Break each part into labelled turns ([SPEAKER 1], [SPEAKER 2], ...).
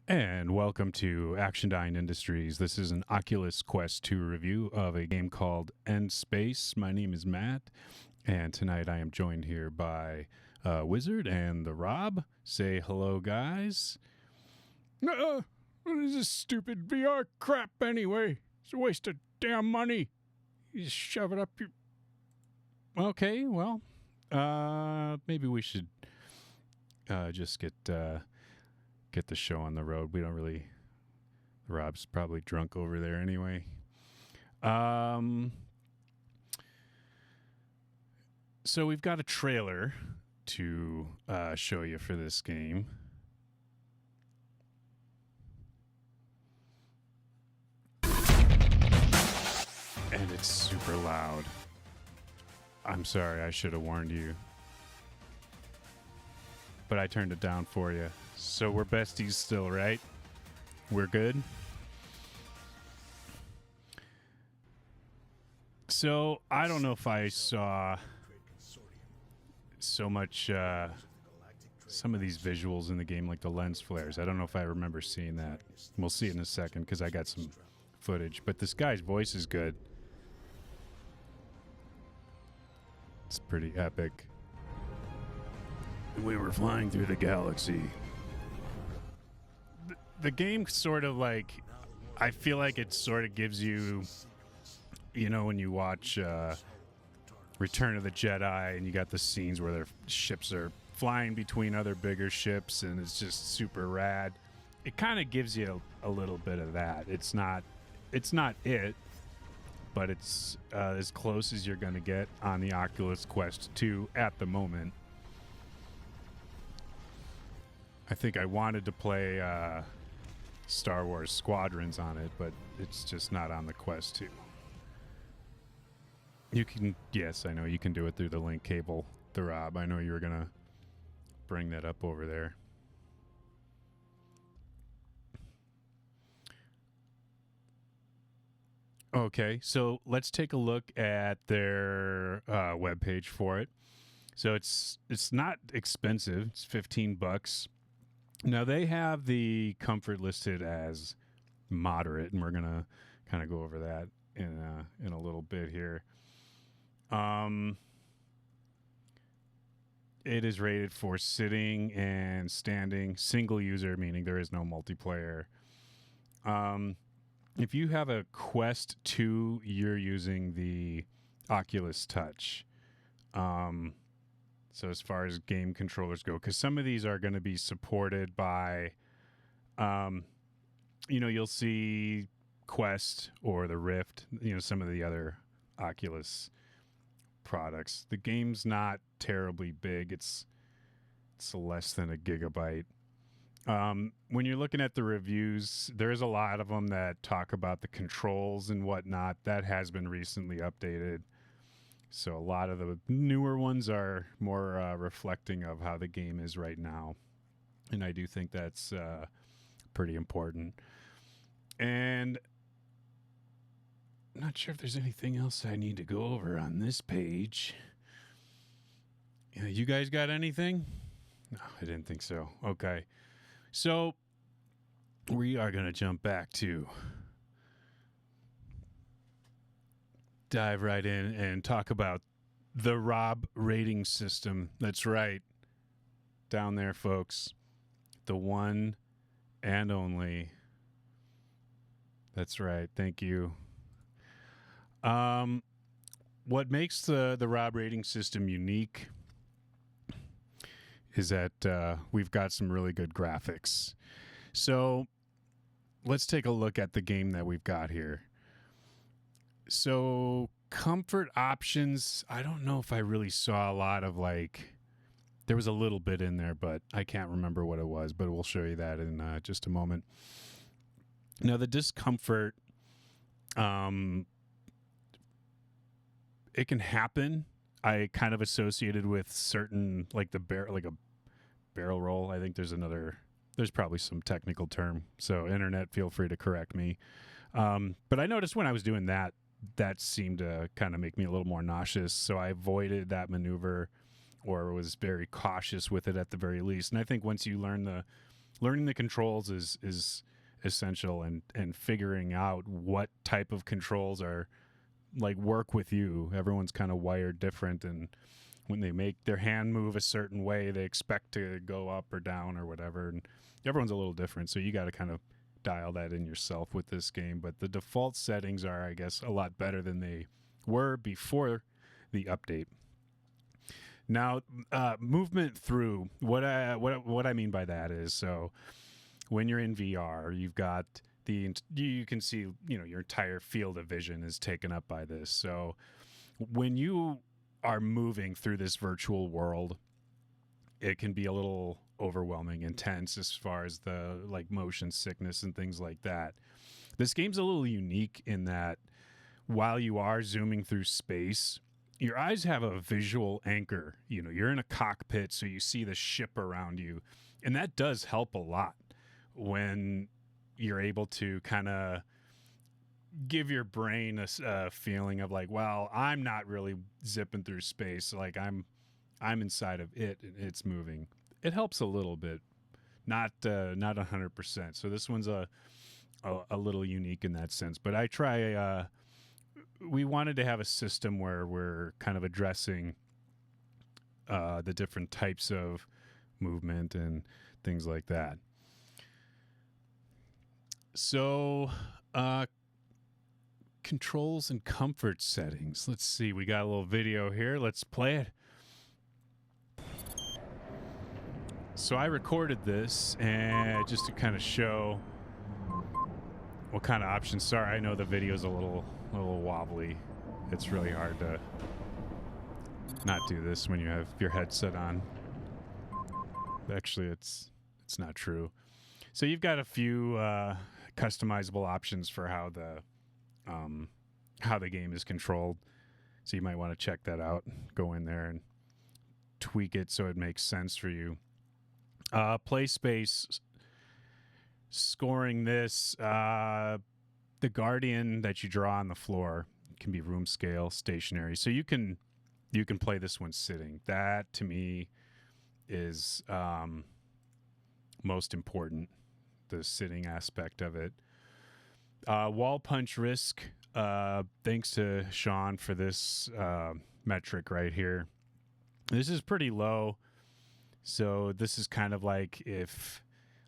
[SPEAKER 1] And welcome to Action Dyne Industries. This is an Oculus Quest 2 review of a game called End Space. My name is Matt, and tonight I am joined here by Wizard and the Rob. Say hello, guys.
[SPEAKER 2] What is this stupid VR crap anyway? It's a waste of damn money. You just shove it up your...
[SPEAKER 1] Okay, well, maybe we should just get the show on the road. We don't really... Rob's probably drunk over there anyway. So we've got a trailer to show you for this game. And it's super loud. I'm sorry, I should have warned you. But I turned it down for you. So we're besties still, right? We're good? So I don't know if I saw so much some of these visuals in the game, like the lens flares. I don't know if I remember seeing that. We'll see it in a second because I got some footage. But this guy's voice is good. It's pretty epic. We were flying through the galaxy. The game sort of like, I feel like it sort of gives you, you know, when you watch Return of the Jedi and you got the scenes where their ships are flying between other bigger ships and it's just super rad. It kind of gives you a little bit of that. It's not it, but it's as close as you're going to get on the Oculus Quest 2 at the moment. I think I wanted to play Star Wars Squadrons on it, but it's just not on the Quest 2. You can, yes, I know you can do it through the link cable, the Rob. I know you were going to bring that up over there. Okay, so let's take a look at their webpage for it. So it's not expensive. It's $15. Now they have the comfort listed as moderate, and we're gonna kind of go over that in a little bit here. It is rated for sitting and standing, single user, meaning there is no multiplayer. If you have a Quest 2, you're using the Oculus Touch. So as far as game controllers go, because some of these are going to be supported by, you'll see Quest or the Rift, some of the other Oculus products. The game's not terribly big. It's less than a gigabyte. When you're looking at the reviews, there's a lot of them that talk about the controls and whatnot. That has been recently updated. So a lot of the newer ones are more reflecting of how the game is right now. And I do think that's pretty important. And I'm not sure if there's anything else I need to go over on this page. You guys got anything? No, I didn't think so. Okay. So we are going to jump back to dive right in and talk about the Rob rating system. That's right. Down there, folks. The one and only. That's right. Thank you. What makes the Rob rating system unique is that we've got some really good graphics. So let's take a look at the game that we've got here. So comfort options, I don't know if I really saw a lot of there was a little bit in there, but I can't remember what it was, but we'll show you that in just a moment. Now the discomfort, it can happen. I kind of associated with certain, like a barrel roll. I think there's probably some technical term. So internet, feel free to correct me. But I noticed when I was doing that seemed to kind of make me a little more nauseous. So I avoided that maneuver or was very cautious with it at the very least. And I think once you learn learning the controls is essential, and figuring out what type of controls are like work with you. Everyone's kind of wired different, and when they make their hand move a certain way, they expect to go up or down or whatever, and everyone's a little different, so you got to kind of dial that in yourself with this game. But the default settings are, I guess, a lot better than they were before the update. Now, movement through, what I mean by that is, so when you're in VR, you've got you can see, your entire field of vision is taken up by this. So when you are moving through this virtual world, it can be a little overwhelming, intense as far as the like motion sickness and things like that. This game's a little unique in that while you are zooming through space, your eyes have a visual anchor. You're in a cockpit, so you see the ship around you, and that does help a lot when you're able to kind of give your brain a feeling of like, well, I'm not really zipping through space. Like I'm inside of it and it's moving. It helps a little bit, not 100%. So this one's a little unique in that sense. But I try. We wanted to have a system where we're kind of addressing the different types of movement and things like that. So, controls and comfort settings. Let's see. We got a little video here. Let's play it. So I recorded this and just to kind of show what kind of options. Sorry, I know the video's a little wobbly. It's really hard to not do this when you have your headset on. Actually, it's not true. So you've got a few customizable options for how the game is controlled. So you might want to check that out. Go in there and tweak it so it makes sense for you. Play space. Scoring this, the Guardian that you draw on the floor can be room scale, stationary. So you can play this one sitting. That to me is most important, the sitting aspect of it. Wall punch risk, thanks to Sean for this metric right here. This is pretty low. So this is kind of like if,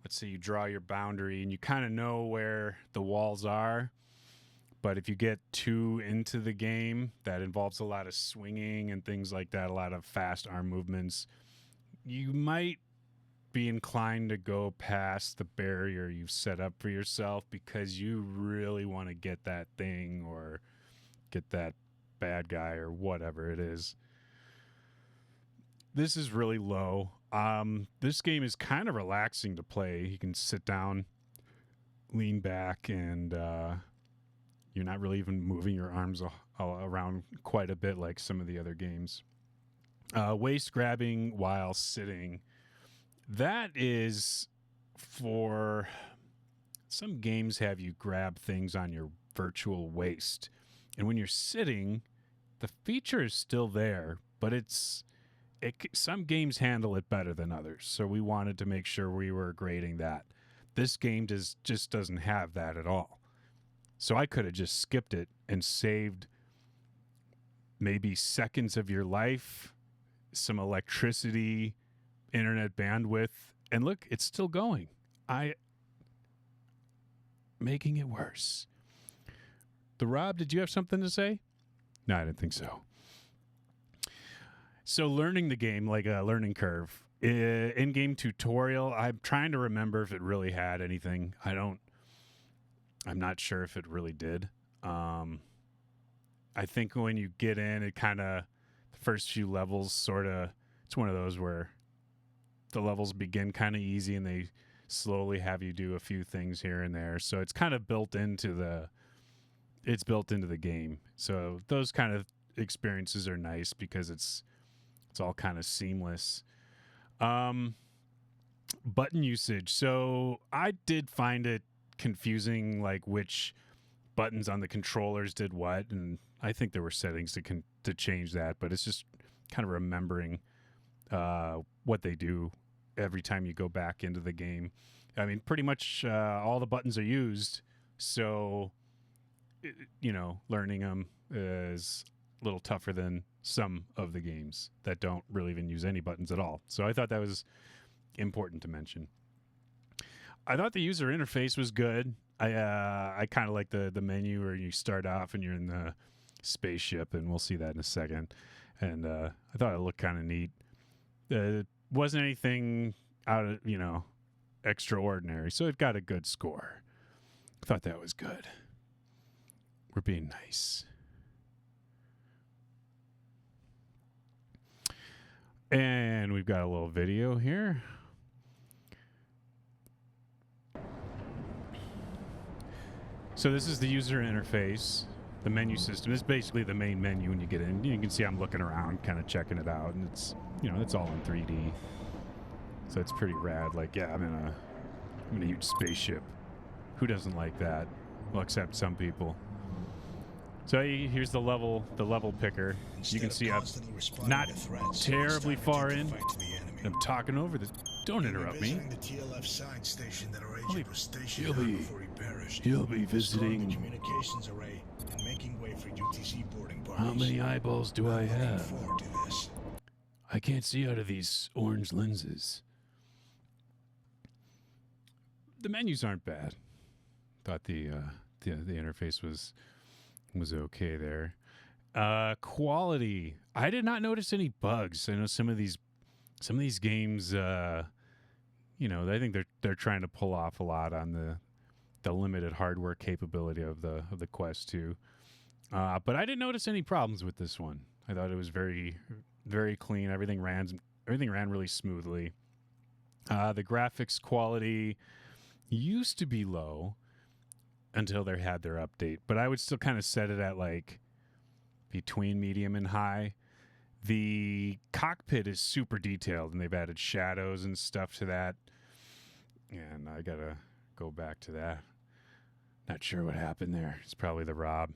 [SPEAKER 1] let's say you draw your boundary and you kind of know where the walls are, but if you get too into the game, that involves a lot of swinging and things like that, a lot of fast arm movements, you might be inclined to go past the barrier you've set up for yourself because you really want to get that thing or get that bad guy or whatever it is. This is really low. This game is kind of relaxing to play. You can sit down, lean back, and you're not really even moving your arms around quite a bit like some of the other games. Waist grabbing while sitting. That is for some games have you grab things on your virtual waist. And when you're sitting, the feature is still there, but some games handle it better than others. So we wanted to make sure we were grading that. This game just doesn't have that at all. So I could have just skipped it and saved maybe seconds of your life, some electricity, internet bandwidth, and look, it's still going. Making it worse. The Rob, did you have something to say? No, I didn't think so. So learning the game, like a learning curve. In-game tutorial, I'm trying to remember if it really had anything. I'm not sure if it really did. I think when you get in, it kind of, the first few levels sort of, it's one of those where the levels begin kind of easy and they slowly have you do a few things here and there. So it's kind of built into the game. So those kind of experiences are nice because it's all kind of seamless. Button usage. So I did find it confusing, like which buttons on the controllers did what, and I think there were settings to change that, but it's just kind of remembering what they do every time you go back into the game. I mean, pretty much all the buttons are used, so learning them is a little tougher than some of the games that don't really even use any buttons at all. So I thought that was important to mention. I thought the user interface was good. I kind of like the menu where you start off and you're in the spaceship, and we'll see that in a second. And I thought it looked kind of neat. Wasn't anything out of extraordinary, so it got a good score. Thought that was good. We're being nice. And we've got a little video here. So this is the user interface. The menu system is basically the main menu when you get in. You can see I'm looking around, kind of checking it out, and it's it's all in 3D. So it's pretty rad. Like, yeah, I'm in a huge spaceship. Who doesn't like that? Well, except some people. So here's the level picker. You can see I'm not terribly far in. I'm talking over the. Don't interrupt me. He'll be visiting. How many eyeballs do I have? I can't see out of these orange lenses. The menus aren't bad. Thought the interface was okay there. Quality. I did not notice any bugs. I know some of these games. I think they're trying to pull off a lot on the limited hardware capability of the Quest 2. But I didn't notice any problems with this one. I thought it was very, very clean. Everything ran really smoothly. The graphics quality used to be low until they had their update, but I would still kind of set it at like between medium and high. The cockpit is super detailed, and they've added shadows and stuff to that. And I gotta go back to that. Not sure what happened there. It's probably the Rob.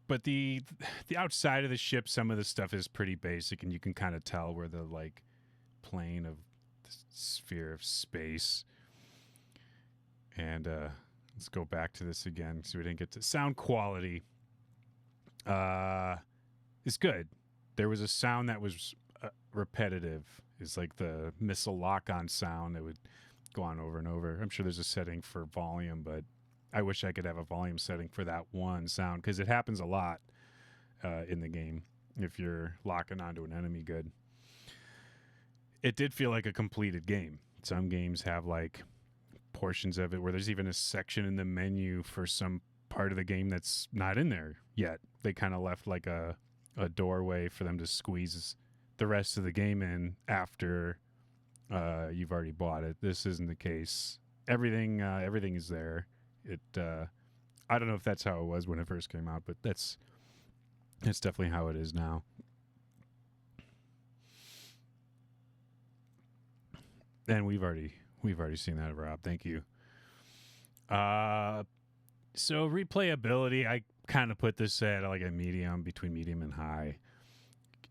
[SPEAKER 1] But the outside of the ship, some of the stuff is pretty basic, and you can kind of tell where the like plane of the sphere of space. And let's go back to this again, so we didn't get to sound quality. It's good. There was a sound that was repetitive. It's like the missile lock-on sound that would go on over and over. I'm sure there's a setting for volume, but I wish I could have a volume setting for that one sound, because it happens a lot in the game if you're locking onto an enemy good. It did feel like a completed game. Some games have like portions of it where there's even a section in the menu for some part of the game that's not in there yet. They kind of left like a doorway for them to squeeze the rest of the game in after you've already bought it. This isn't the case. Everything is there. I don't know if that's how it was when it first came out, but that's definitely how it is now. And we've already seen that, Rob. Thank you. So replayability, I kind of put this at like a medium, between medium and high.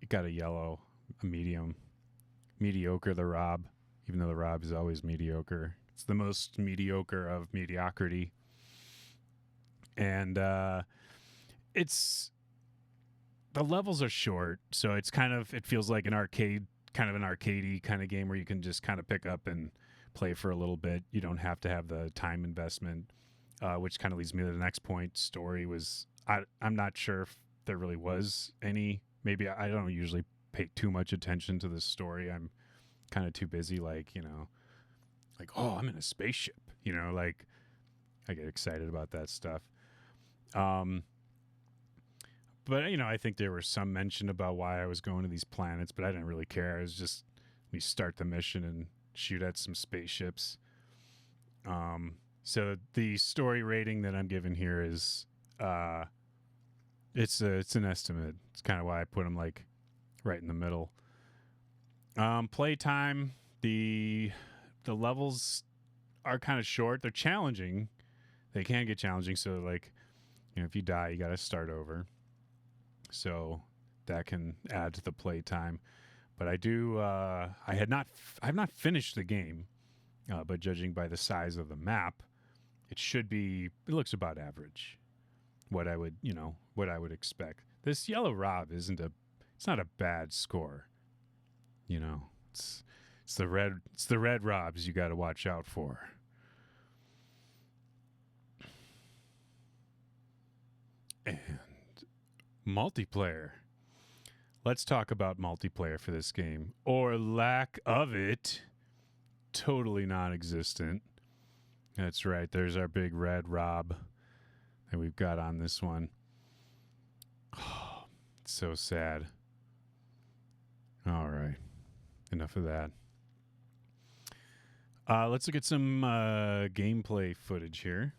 [SPEAKER 1] It got a yellow, a medium, mediocre. The Rob, even though the Rob is always mediocre, it's the most mediocre of mediocrity. And it's the levels are short, so it feels like an arcadey kind of game where you can just kind of pick up and play for a little bit. You don't have to have the time investment, which kind of leads me to the next point. Story was, I'm not sure if there really was any. Maybe I don't usually pay too much attention to the story. I'm kind of too busy, like, oh, I'm in a spaceship, like I get excited about that stuff. But, I think there was some mention about why I was going to these planets, but I didn't really care. It was just, we start the mission and shoot at some spaceships. So the story rating that I'm giving here is, it's an estimate. It's kind of why I put them like right in the middle. Playtime, the levels are kind of short. They're challenging. They can get challenging. So like, if you die, you got to start over. So that can add to the playtime. But I do. I have not finished the game, but judging by the size of the map, it should be. It looks about average. What I would expect. This yellow rob isn't a. It's not a bad score. It's the red robs you got to watch out for. And multiplayer. Let's talk about multiplayer for this game, or lack of it. Totally non-existent. That's right. There's our big red rob that we've got on this one. Oh, it's so sad. All right. Enough of that. Let's look at some gameplay footage here.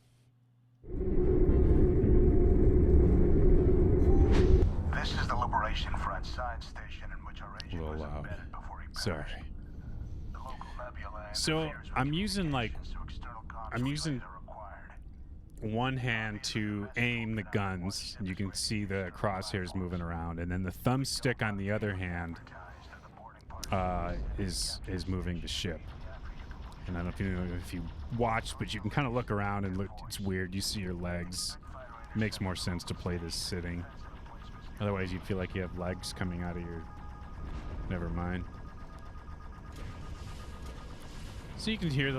[SPEAKER 3] This is the Liberation Front science station in which our agent was
[SPEAKER 1] loud.
[SPEAKER 3] embedded before he
[SPEAKER 1] Sorry.
[SPEAKER 3] perished. The local nebula
[SPEAKER 1] So
[SPEAKER 3] interferes with
[SPEAKER 1] I'm using
[SPEAKER 3] communications, so external comms relays are required.
[SPEAKER 1] one hand to aim the guns. You can see the crosshairs moving around, and then the thumbstick on the other hand is moving the ship. And I don't know if you watch, but you can kind of look around and look. It's weird. You see your legs. It makes more sense to play this sitting. Otherwise, you'd feel like you have legs coming out of your. Never mind. So you can hear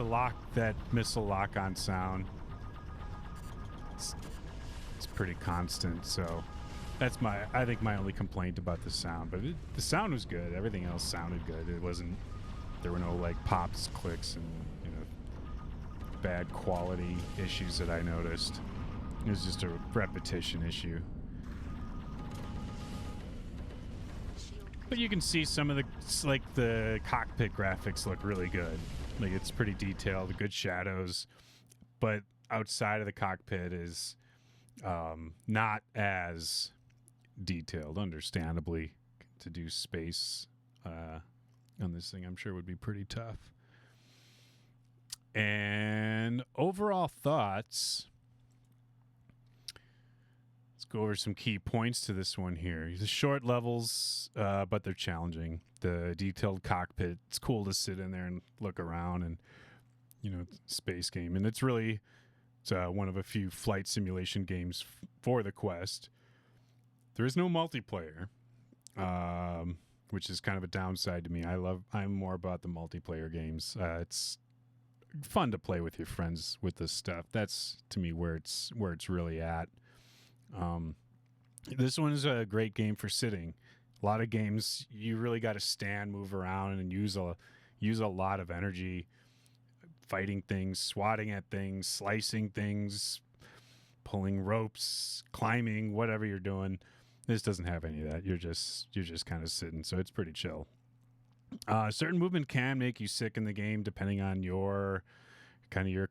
[SPEAKER 1] that missile lock-on sound. It's pretty constant. So that's I think my only complaint about the sound. But the sound was good. Everything else sounded good. It wasn't. There were no like pops, clicks, and bad quality issues that I noticed. It was just a repetition issue. But you can see some of the cockpit graphics look really good. Like it's pretty detailed, good shadows. But outside of the cockpit is not as detailed, understandably. To do space on this thing, I'm sure would be pretty tough. And overall thoughts. Let's go over some key points to this one here. The short levels, but they're challenging. The detailed cockpit, it's cool to sit in there and look around, and space game. And it's one of a few flight simulation games for the Quest. There is no multiplayer. Which is kind of a downside to me. I'm more about the multiplayer games. It's fun to play with your friends with this stuff. That's to me where it's really at. This one is a great game for sitting. A lot of games you really got to stand, move around, and use a lot of energy fighting things, swatting at things, slicing things, pulling ropes, climbing, whatever you're doing. This doesn't have any of that. You're just kind of sitting, so it's pretty chill. Certain movement can make you sick in the game, depending on your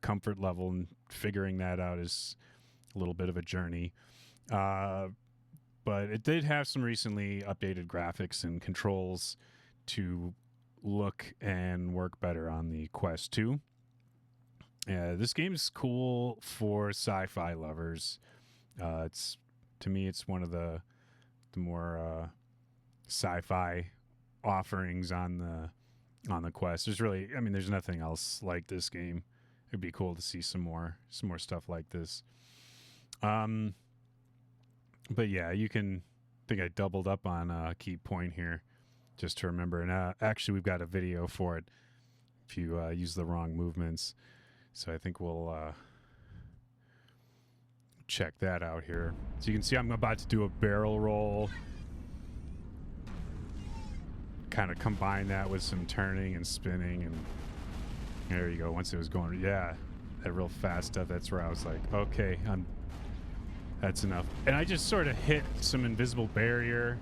[SPEAKER 1] comfort level, and figuring that out is a little bit of a journey. But it did have some recently updated graphics and controls to look and work better on the Quest 2. This game is cool for sci-fi lovers. To me, it's one of the more sci-fi offerings on the Quest. There's nothing else like this game. It'd be cool to see some more stuff like this. But yeah, I think I doubled up on a key point here just to remember. And actually, we've got a video for it if you use the wrong movements. So I think we'll check that out here. So you can see I'm about to do a barrel roll. Kind of combine that with some turning and spinning, and there you go. Once it was going, yeah, that real fast stuff. That's where I was like, okay, that's enough. And I just sort of hit some invisible barrier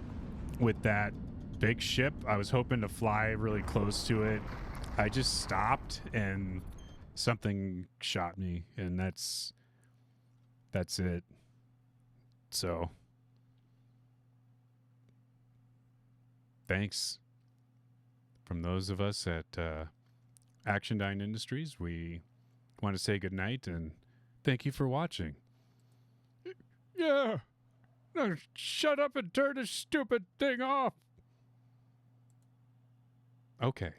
[SPEAKER 1] with that big ship. I was hoping to fly really close to it. I just stopped and something shot me, and that's it. So thanks from those of us at Action Dine Industries. We want to say goodnight and thank you for watching.
[SPEAKER 2] Yeah. Now shut up and turn this stupid thing off.
[SPEAKER 1] Okay.